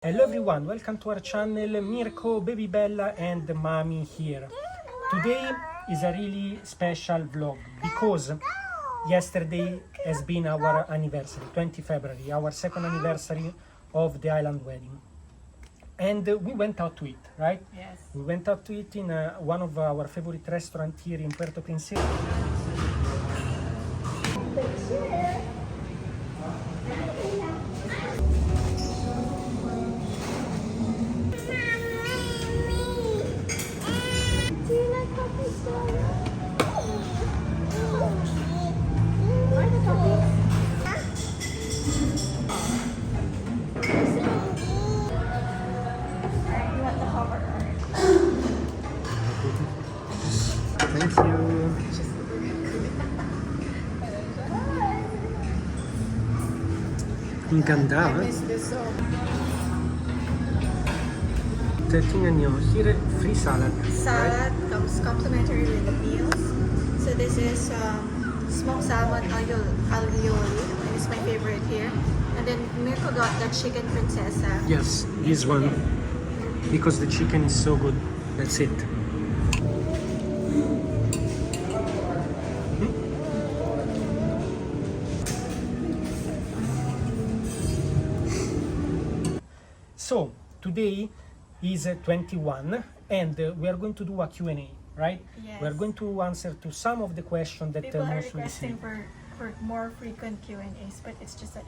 Hello everyone, welcome to our channel. Mirco, baby Bella and mommy here. Today is a really special vlog because yesterday has been our anniversary, 20 February, our second anniversary of the island wedding. And we went out to eat, right? Yes. We went out to eat in one of our favorite restaurants here in Puerto Princesa. Thank you. Ang ganda, eh? Tingnan nyo, here, free salad. Salad comes complimentary with the meals. So this is smoked salmon alioli. It's my favorite here. And then Mirco got the chicken princesa. Yes, this one, because the chicken is so good. That's it. So, today is 21 and we are going to do a Q&A, right? Yes. We are going to answer to some of the questions that People are most we requesting receive. for more frequent Q&As, but it's just that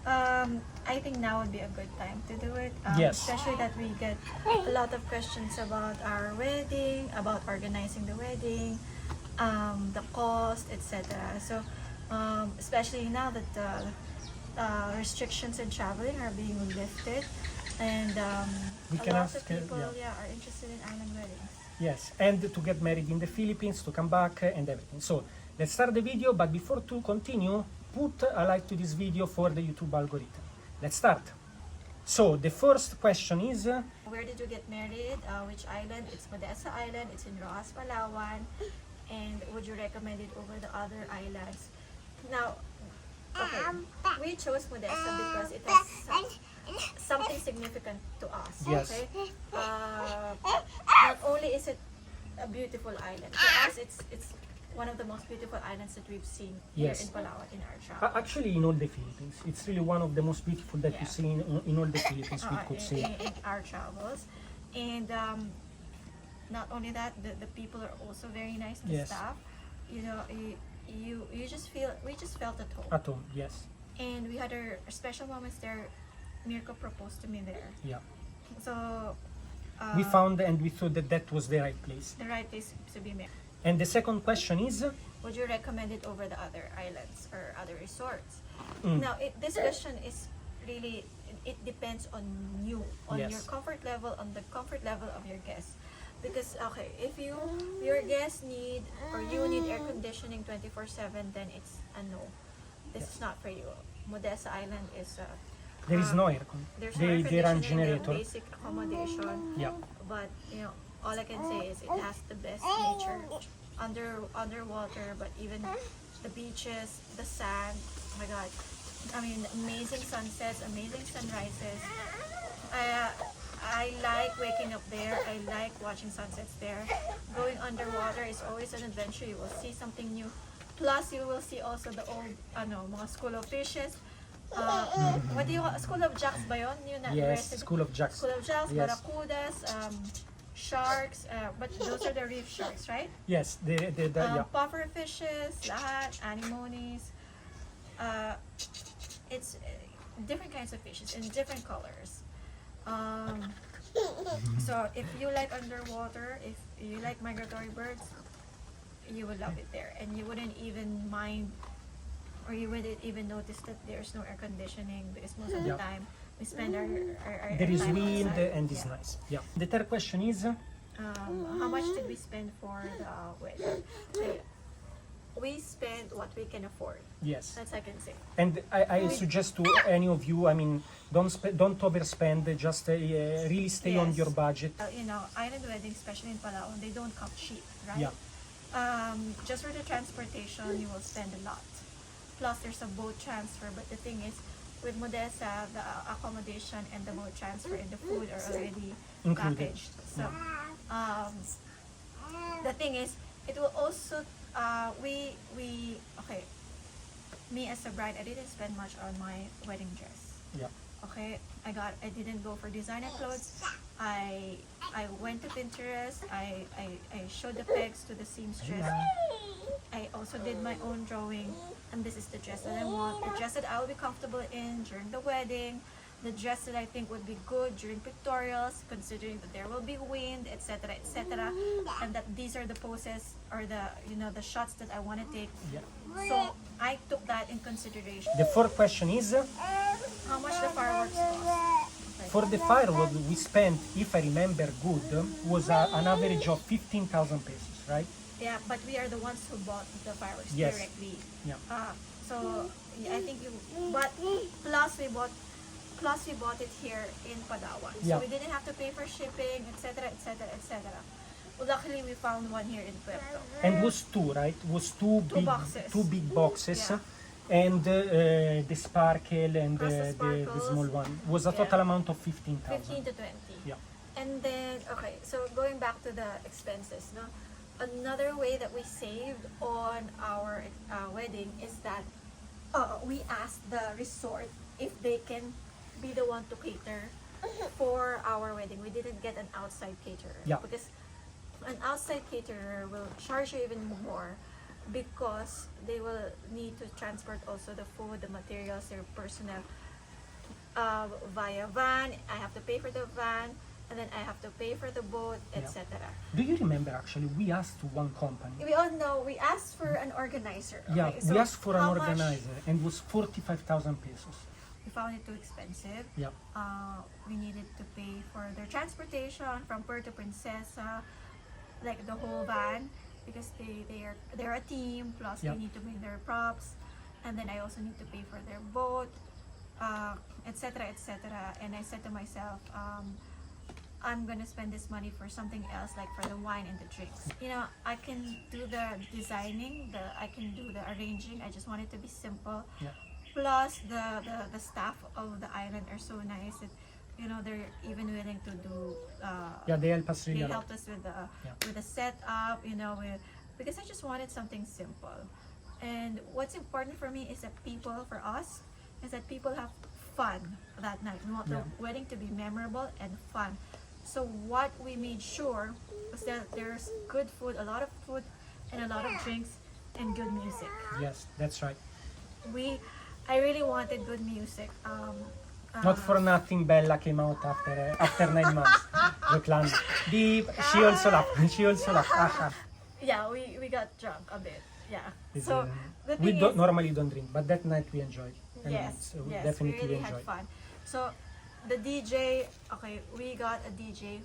I think now would be a good time to do it. Yes. Especially that we get a lot of questions about our wedding, about organizing the wedding, the cost, etc. So, especially now that the restrictions in traveling are being lifted, and We a can lot ask, of people yeah. are interested in island weddings. Yes, and to get married in the Philippines, to come back and everything. So, let's start the video, but before to continue, put a like to this video for the YouTube algorithm. Let's start. So, the first question is, Where did you get married? Which island? It's Modesa Island. It's in Rojas, Palawan. And would you recommend it over the other islands? Now, okay, we chose Modesa because it has something significant to us. Yes. Okay. Not only is it a beautiful island, for us it's one of the most beautiful islands that we've seen Yes. here in Palawan in our travel. actually in all the Philippines, it's really one of the most beautiful that you Yeah. see in all the Philippines, we could say. In our travels, and not only that, the people are also very nice. The Yes. staff, you know, you just feel, we just felt at home. At home, yes. And we had our special moments there. Mirco proposed to me there, Yeah. so We found and we thought that that was the right place. the right place to be married. And the second question is, Would you recommend it over the other islands or other resorts? Mm. Now, this question is really, it depends on you, on Yes. your comfort level, on the comfort level of your guests. Because, okay, if your guests need, or you need air conditioning 24/7, then it's a no. This is not for you. Modesa Island is there is no aircon. there's no air They run conditioning, generator. basic accommodation. Yeah. But all I can say is it has the best nature underwater, but even the beaches, the sand. Oh my God! I mean, amazing sunsets, amazing sunrises. I like waking up there. I like watching sunsets there. Going underwater is always an adventure. You will see something new. Plus, you will see also the old, mga school of fishes. What do you call, school of jacks ba yun? Yun na, Yes, recipe- School of Jacks. School of jacks, Yes. barracudas, sharks, but those are the reef sharks, right? Yes, yeah. Puffer fishes, lahat, anemones. It's different kinds of fishes in different colors. So if you like underwater, if you like migratory birds, you would love it there, and you wouldn't even mind, or you wouldn't even notice that there's no air conditioning, because most of the Yeah. time we spend our There is time wind outside. and it's Yeah. nice. Yeah. The third question is, How much did we spend for the wedding? We spent what we can afford. yes. That's I can say. And I suggest to any of you, I mean, don't overspend, just really stay on Yes. your budget. Island weddings, especially in Palawan, they don't come cheap, Yeah. right? Just for the transportation, you will spend a lot. Plus, there's a boat transfer, but the thing is, with Modessa, the accommodation and the boat transfer and the food are already Included. packaged. So the thing is, it will also okay. Me as a bride, I didn't spend much on my wedding dress. Yeah. Okay, I didn't go for designer clothes. I went to Pinterest. I showed the pegs to the seamstress. I also did my own drawing, and this is the dress that I want. The dress that I will be comfortable in during the wedding. The dress that I think would be good during pictorials, considering that there will be wind, etc., etc., and that these are the poses or the the shots that I want to take. Yeah. So I took that in consideration. The fourth question is, How much the fireworks cost? Okay. for the firework we spent, if I remember good, was an average of 15,000 pesos, right? Yeah, but we are the ones who bought the fireworks Yes. directly. Yeah. So I think but plus we bought it here in Palawan. So Yeah. we didn't have to pay for shipping, etc., etc., etc. Well, luckily we found one here in Puerto. And was two, right? Was two boxes. two big boxes, Yeah. and the sparkle and Plus the the sparkles. small one was a Yeah. total amount of 15,000. 15 to 20. Yeah. And then, okay, so going back to the expenses, no? Another way that we saved on our wedding is that we asked the resort if they can be the one to cater for our wedding. We didn't get an outside caterer. Yeah. Because an outside caterer will charge you even more because they will need to transport also the food, the materials, their personnel via van. I have to pay for the van, and then I have to pay for the boat, Yeah. etc. Do you remember actually we asked to one company? We all know we asked for an organizer. Yeah, okay? we So asked for an how much? organizer and it was 45,000 pesos. We found it too expensive. Yeah. We needed to pay for their transportation from Puerto Princesa, like the whole van, because they're a team. Plus, Yeah. they need to bring their props, and then I also need to pay for their boat, etc., etc. And I said to myself, I'm gonna spend this money for something else, like for the wine and the drinks. I can do the designing, I can do the arranging. I just want it to be simple. Yeah. Plus, the staff of the island are so nice that they're even willing to do. Yeah, they help us They really a lot. helped us with the Yeah. with the setup. Because I just wanted something simple. And what's important for me is that people have fun that night. We want the Yeah. wedding to be memorable and fun. So what we made sure was that there's good food, a lot of food, and a lot of drinks, and good music. Yes, that's right. I really wanted good music. Not for nothing, Bella came out after 9 months. Reclaiming. She also laughed. She also laughed. Yeah, we got drunk a bit. Yeah. It's, So the we thing don't is, normally don't drink, but that night we enjoyed. yes, we yes, we definitely really had enjoyed. fun. So the DJ, okay, we got a DJ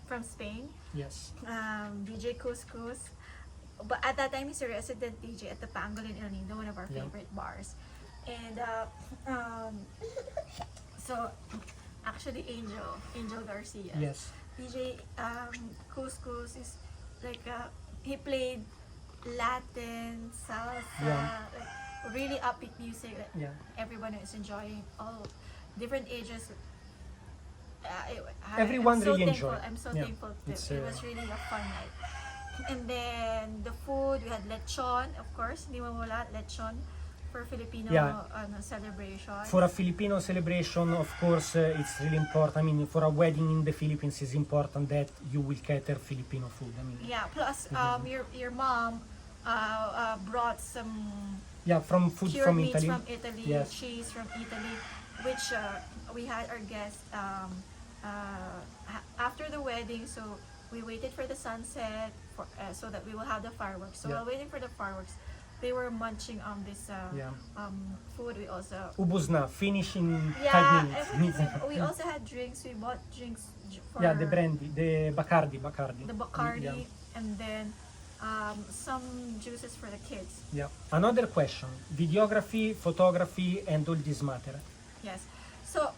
from Spain, Yes. DJ Couscous. But at that time, he's a resident DJ at the Pangolin El Nido, one of our Yeah. favorite bars. And so actually Angel Garcia. Yes. DJ Couscous is like he played Latin, salsa, Yeah. like really upbeat music that Yeah. everyone is enjoying, all different ages. Everyone I'm so really thankful. enjoyed. I'm so Yeah. thankful. It's, It was really a fun night. And then the food, we had lechon, of course, hindi mawala, lechon for Filipino Yeah. celebration. For a Filipino celebration, of course, it's really important. I mean, for a wedding in the Philippines, it's important that you will cater Filipino food. I mean, Yeah, plus your mom brought some yeah, from food cured from meats Italy. from Italy, Yes. cheese from Italy, which we had our guests after the wedding. So we waited for the sunset so that we will have the fireworks. So Yeah. while waiting for the fireworks, they were munching on this Yeah. food. We also Ubus na, finish in 5 yeah, minutes. we also had drinks. We bought drinks for Yeah, the brandy, the Bacardi. the Bacardi, Yeah. and then some juices for the kids. Yeah. Another question: videography, photography, and all this matter. Yes. So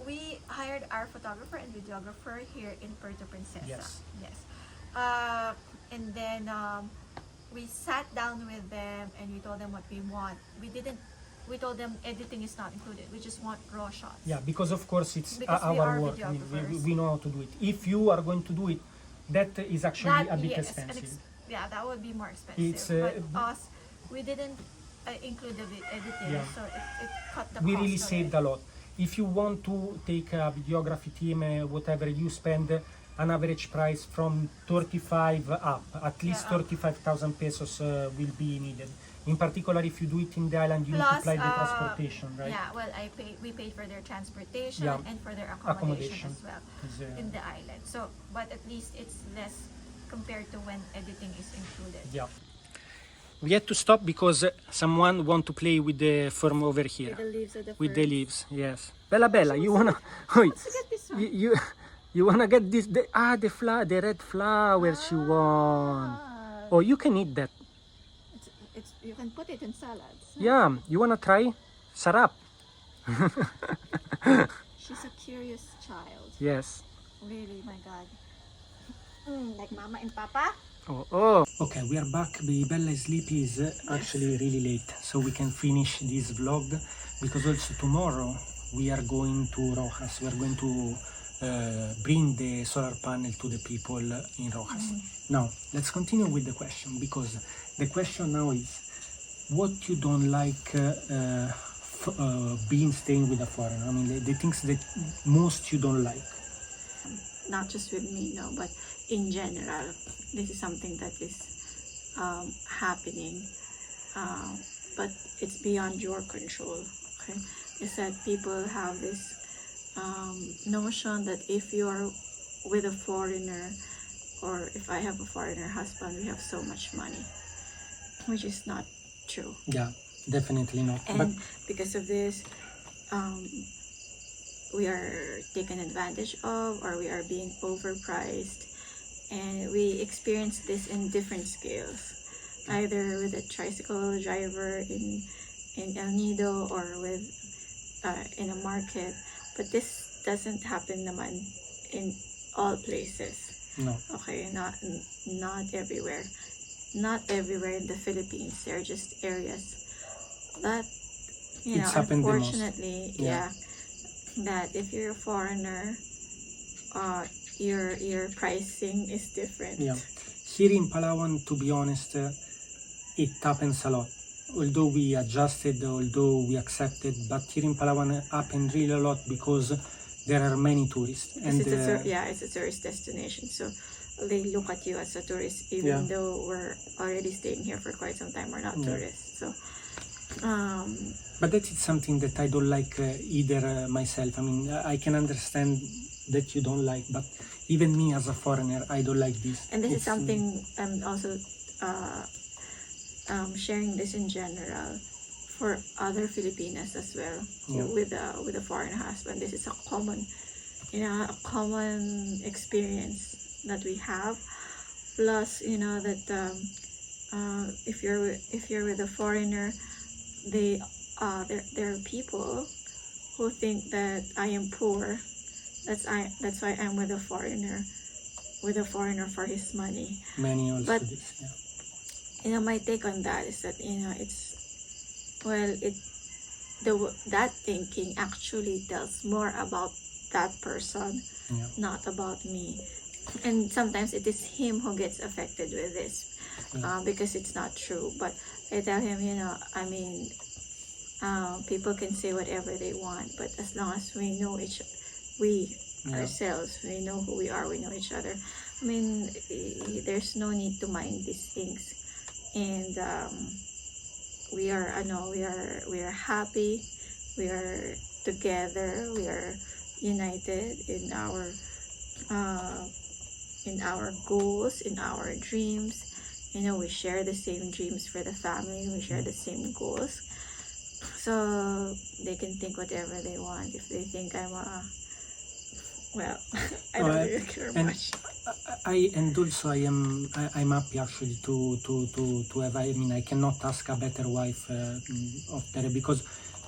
we hired our photographer and videographer here in Puerto Princesa. Yes. Yes. And then we sat down with them and we told them what we want. We didn't we told them editing is not included. We just want raw shots. Yeah, because of course it's Because we our are work. I mean, videographers. we know how to do it. If you are going to do it, that is actually a bit yes, expensive. yeah, that would be more expensive. It's, but us, we didn't include the editing, Yeah. so it cut the We cost really of saved it. a lot. If you want to take a videography team, whatever, you spend an average price from 35 up. At least Yeah, up. 35,000 pesos will be needed. In particular, if you do it in the island, you need to Plus, apply the transportation, right? Yeah, well, we paid for their transportation Yeah. and for their accommodation as well Is, in the island. So, but at least it's less compared to when editing is included. yeah. We had to stop because someone want to play with the firm over here. With the leaves of the With the ferns. leaves, yes. Bella, you wanna? Oi, Let's get this one. you wanna get this? The red flower she want. Oh, you can eat that. It's you can put it in salads. Yeah, you wanna try? Sarap. She's a curious child. Yes. Really, my God. Like Mama and Papa. Oh. Okay, we are back. Baby Bella is sleepy. Is actually really late, so we can finish this vlog because also tomorrow we are going to Rojas. We are going to bring the solar panel to the people in Rojas. Now, let's continue with the question, because the question now is what you don't like being staying with a foreigner. I mean, the things that most you don't like. Not just with me, no, but in general, this is something that is happening, but it's beyond your control. Okay, is that people have this notion that if you're with a foreigner, or if I have a foreigner husband, we have so much money, which is not true. Yeah, definitely not. And But because of this, we are taken advantage of, or we are being overpriced, and we experience this in different scales, either with a tricycle driver in El Nido or with in a market. But this doesn't happen naman in all places. no. Okay, not everywhere. Not everywhere in the Philippines. There are just areas that, you It's know, happened the most. unfortunately, Yeah. that if you're a foreigner, your pricing is different. Yeah. Here in Palawan, to be honest, it happens a lot. Although we adjusted, although we accepted, but here in Palawan it happened really a lot because there are many tourists. And It's a tourist destination, so they look at you as a tourist, even Yeah. though we're already staying here for quite some time. We're not Yeah. tourists, so but that is something that I don't like either myself. I mean, I can understand that you don't like, but even me as a foreigner, I don't like this. and this is It's, something I'm also sharing this in general for other Filipinas as well. Yeah. With a foreign husband, this is a common experience that we have. Plus, that if you're with a foreigner, there are people who think that I am poor. That's why I'm with a foreigner for his money. many also But- this. Yeah. My take on that is that that thinking actually tells more about that person, Yeah. not about me. And sometimes it is him who gets affected with this, because it's not true. But I tell him, people can say whatever they want, but as long as we know ourselves, we know who we are, we know each other. I mean, there's no need to mind these things. And we are happy, we are together, we are united in our goals, in our dreams. We share the same dreams for the family, we share the same goals. So they can think whatever they want. If they think I'm I don't really care and much. I'm happy actually to have. I mean, I cannot ask a better wife of Tere, because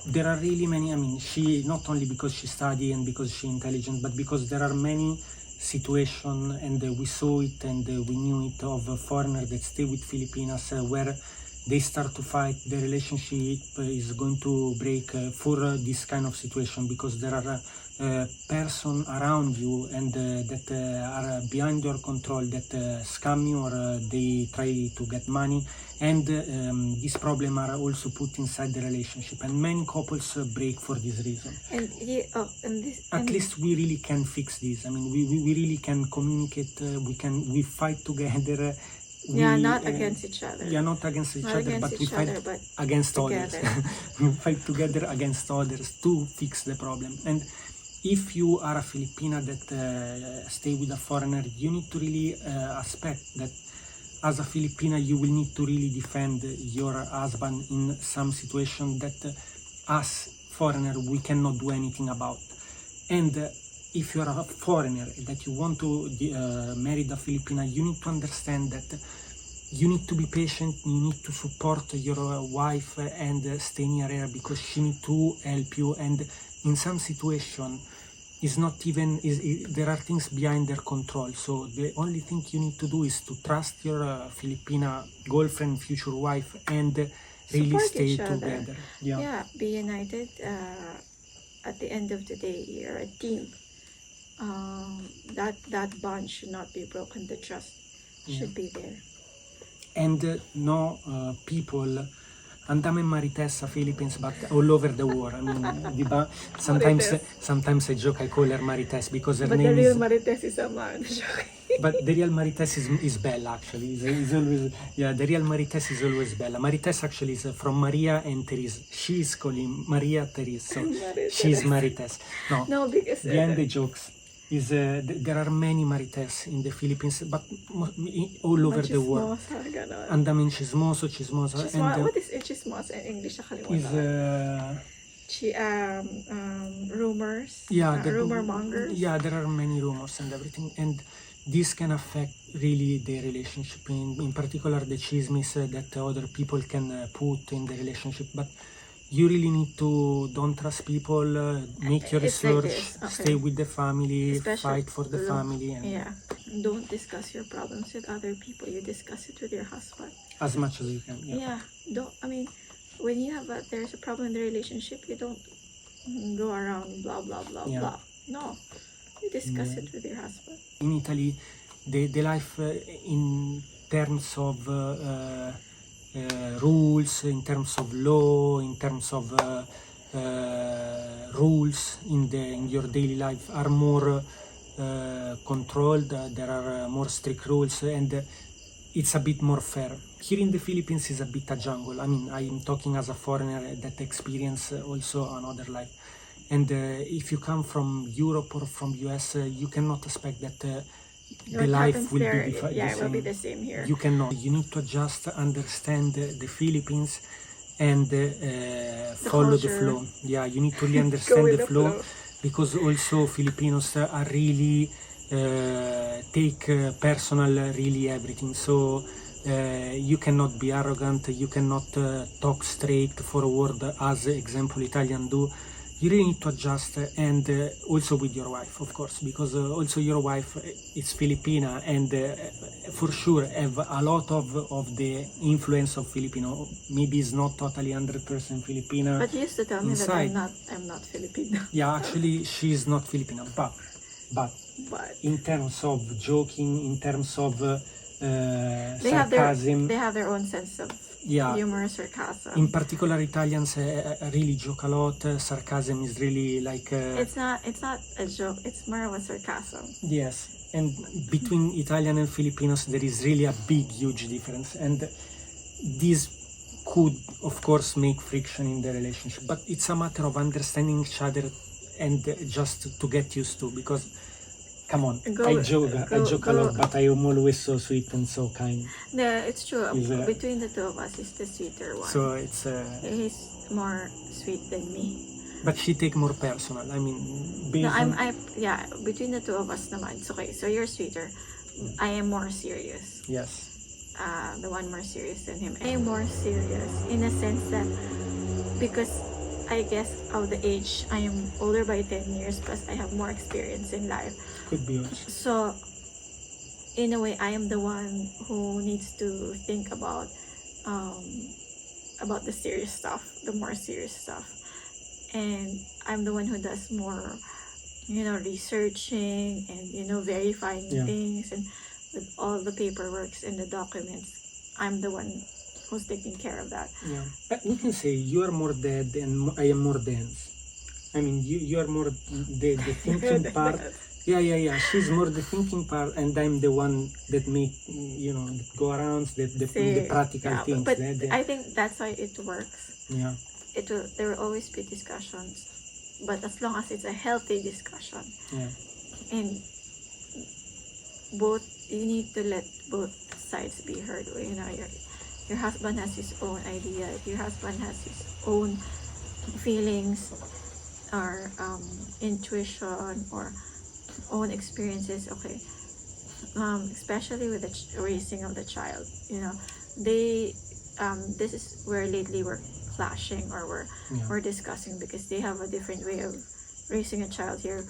there are really many. I mean, she not only because she studied and because she's intelligent, but because there are many situations, and we saw it and we knew it, of foreigners that stay with Filipinas where they start to fight, the relationship is going to break for this kind of situation, because there are person around you and that are behind your control, that scam you, or they try to get money, and these problems are also put inside the relationship, and many couples break for this reason. And this At least we really can fix this. I mean, we really can communicate, we fight together. not against each other. Yeah, not against each Not other, against but we each fight other, but against others. together. We fight together against others to fix the problem. And if you are a Filipina that stay with a foreigner, you need to really expect that as a Filipina you will need to really defend your husband in some situation that us foreigner we cannot do anything about. And if you are a foreigner that you want to marry a Filipina, you need to understand that you need to be patient, you need to support your wife and stay near her, because she need to help you, and in some situation is not even there are things behind their control. So the only thing you need to do is to trust your Filipina girlfriend, future wife, and really Support stay each other. together. Yeah, be united. At the end of the day, you're a team. That bond should not be broken. The trust should be there. And no people andame in Maritessa, Philippines, but all over the world. I mean, diba? Sometimes I joke, I call her Marites because her But name the real is. Marites is Amar. But the real Marites is Bella, actually. Is always, yeah, the real Marites is always Bella. Marites actually is from Maria and Therese. She is calling Maria Therese, so she is Marites. No, because Behind the jokes is there are many Marites in the Philippines, but all over the world. Andamin chismoso. And what is chismoso in English? is rumors. yeah, Rumor mongers. Yeah, there are many rumors and everything, and this can affect really the relationship. In particular, the chismes that other people can put in the relationship, but. You really need to don't trust people, make your It's like research, this, okay. stay with the family, Especially fight for the family, and yeah. Don't discuss your problems with other people. You discuss it with your husband. as much as you can. Yeah. Don't. I mean, when you have there's a problem in the relationship, you don't go around blah blah blah Yeah. blah. No, you discuss it with your husband. In Italy, the life in terms of rules, in terms of law, in terms of rules in your daily life are more controlled. There are more strict rules, and it's a bit more fair. Here in the Philippines is a bit a jungle. I mean, I'm talking as a foreigner that experience also another life. And if you come from Europe or from US, you cannot expect that the life will be it will be the same here. You cannot. You need to adjust, understand the Philippines, and follow the culture. flow. Yeah, you need to really understand with the the flow, flow. because also Filipinos are really take personal really everything. So you cannot be arrogant. You cannot talk straight forward as example Italian do. You really need to adjust, and also with your wife, of course, because also your wife is Filipina, and for sure have a lot of the influence of Filipino. Maybe it's not totally 100% Filipina. But you used to tell me inside. that I'm not Filipino. Yeah, actually, she is not Filipina, but But in terms of joking, in terms of they sarcasm, have their own sense of yeah. humor, sarcasm. In particular, Italians really joke a lot. Sarcasm is really like. It's not a joke. It's more of a sarcasm. Yes, and between Italian and Filipinos, there is really a big, huge difference, and this could, of course, make friction in the relationship. But it's a matter of understanding each other and just to get used to. Because, come on, I joke a lot, but I am always so sweet and so kind. Yeah, it's true. Is, Between the two of us, he's the sweeter one. So it's. He's more sweet than me. But she take more personal. I mean, based No, on- yeah. Between the two of us, naman. It's okay. So you're sweeter. I am more serious. Yes. The one more serious than him. I am more serious in a sense that because I guess of the age, I am older by 10 years, plus I have more experience in life. Could be also. So, in a way, I am the one who needs to think about about the serious stuff, the more serious stuff. And I'm the one who does more, researching and, verifying things, and with all the paperworks and the documents, I'm the one who's taking care of that. Yeah, but we can say you are more dead and I am more dense. I mean, you are more the thinking part. Yeah. She's more the thinking part, and I'm the one that make, that go around, the practical things. But I think that's why it works. Yeah. There will always be discussions, but as long as it's a healthy discussion. Yeah. And you need to let both sides be heard. Your husband has his own idea. If your husband has his own feelings or intuition or own experiences, okay, especially with the raising of the child, this is where lately we're clashing, or we're discussing, because they have a different way of raising a child here.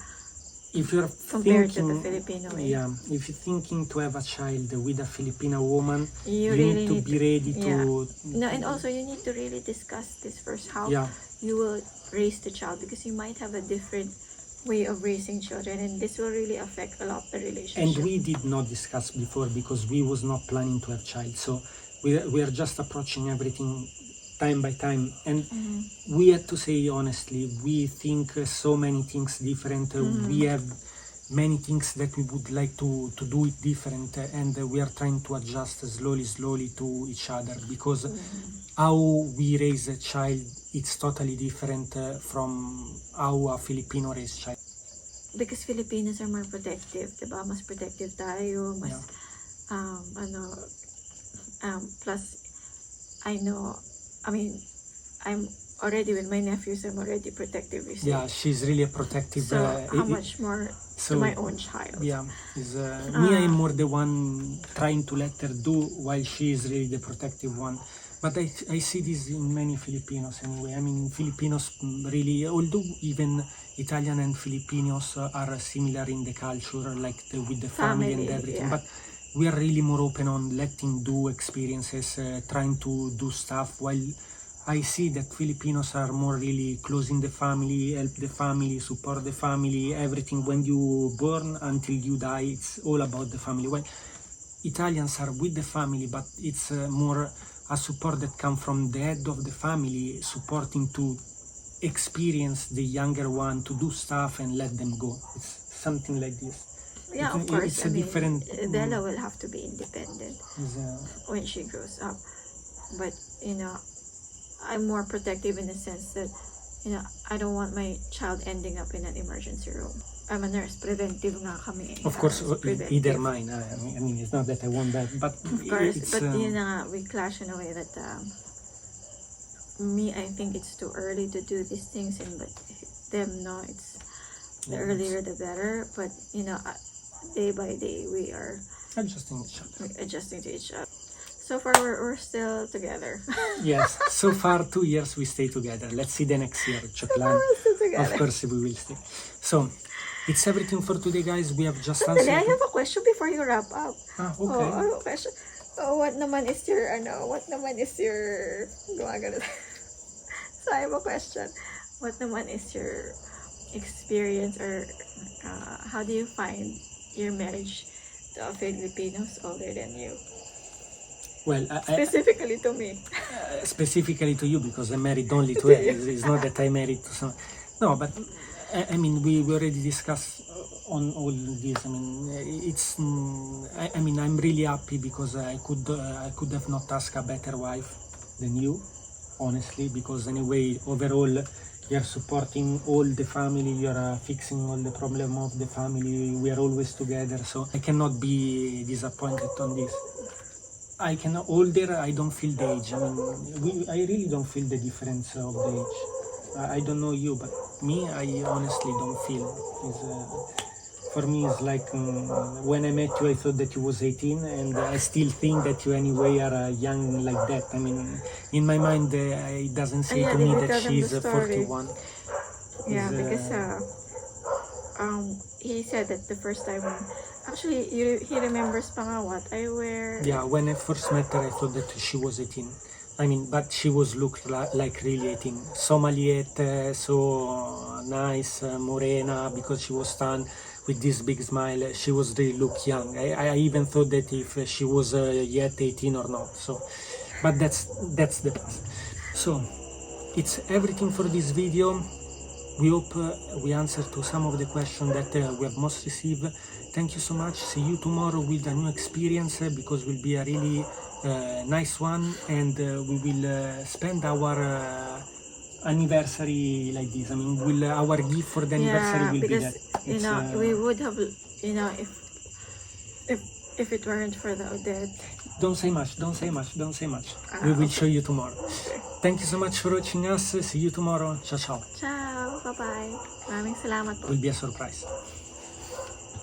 If you're compared thinking, to the Filipino way. Yeah, if you're thinking to have a child with a Filipino woman, you really need to be ready to... No, and also you need to really discuss this first, how you will raise the child, because you might have a different way of raising children, and this will really affect a lot the relationship. And we did not discuss before, because we was not planning to have child, so we are just approaching everything time by time, and we had to say honestly, we think so many things different. We have many things that we would like to do it different, and we are trying to adjust slowly to each other, because how we raise a child, it's totally different from how a Filipino raise child. Because Filipinos are more protective, diba? Mas protective tayo, mas plus I'm already with my nephews, I'm already protective. Yeah, she's really a protective. So how much more to my own child? Yeah, me, I'm more the one trying to let her do, while she is really the protective one. But I see this in many Filipinos anyway. I mean, Filipinos really, although even Italian and Filipinos are similar in the culture, like with the family and everything, but we are really more open on letting do experiences, trying to do stuff, while I see that Filipinos are more really closing the family, help the family, support the family, everything. When you born until you die, it's all about the family. While Italians are with the family, but it's more a support that comes from the head of the family, supporting to experience the younger one, to do stuff and let them go. It's something like this. Yeah, of course. It's a different... Bella will have to be independent when she grows up. But, I'm more protective in the sense that, I don't want my child ending up in an emergency room. I'm a nurse, preventive nga kami. Of course, either mine. I mean, it's not that I want that, but of course, but we clash in a way that me, I think it's too early to do these things, but them, no, it's the earlier the better. But day by day we are adjusting to each other. So far, we're still together. Yes, so far 2 years we stay together. Let's see the next year. Of course, we will stay. So, it's everything for today, guys. We have just answered. I have a question before you wrap up. Okay. I have a question. What naman is your gumagano? So, I have a question. What naman is your experience, or how do you find your marriage to a Filipinos older than you? Well, specifically to me. Specifically to you, because I'm married only to her. It's not that I'm married to some. No, but I mean, we already discussed on all this. I mean, it's. I mean, I'm really happy because I could have not asked a better wife than you, honestly. Because anyway, overall, you're supporting all the family. You're fixing all the problem of the family. We are always together, so I cannot be disappointed on this. I can older. I don't feel the age. I mean, I really don't feel the difference of the age. I don't know you, but me, I honestly don't feel. For me, it's like when I met you, I thought that you was 18, and I still think that you anyway are young like that. I mean, in my mind, it doesn't say to me that she's 41. Yeah, because he said that the first time, actually, he remembers pa nga what I wear. Yeah, when I first met her, I thought that she was 18. I mean, but she was looked like really 18. Somaliette, so nice, morena, because she was tan with this big smile. She was really look young. I even thought that if she was yet 18 or not. So, but that's the past. So, it's everything for this video. We hope we answered to some of the questions that we have most received. Thank you so much. See you tomorrow with a new experience because will be a really nice one, and we will spend our anniversary like this. I mean, our gift for the anniversary will be that. You know, we would have, you know, if it weren't for the Odette. Don't say much. We will show you tomorrow. Thank you so much for watching us. See you tomorrow. Ciao, ciao. Ciao, bye-bye. Maraming salamat po. Will be a surprise.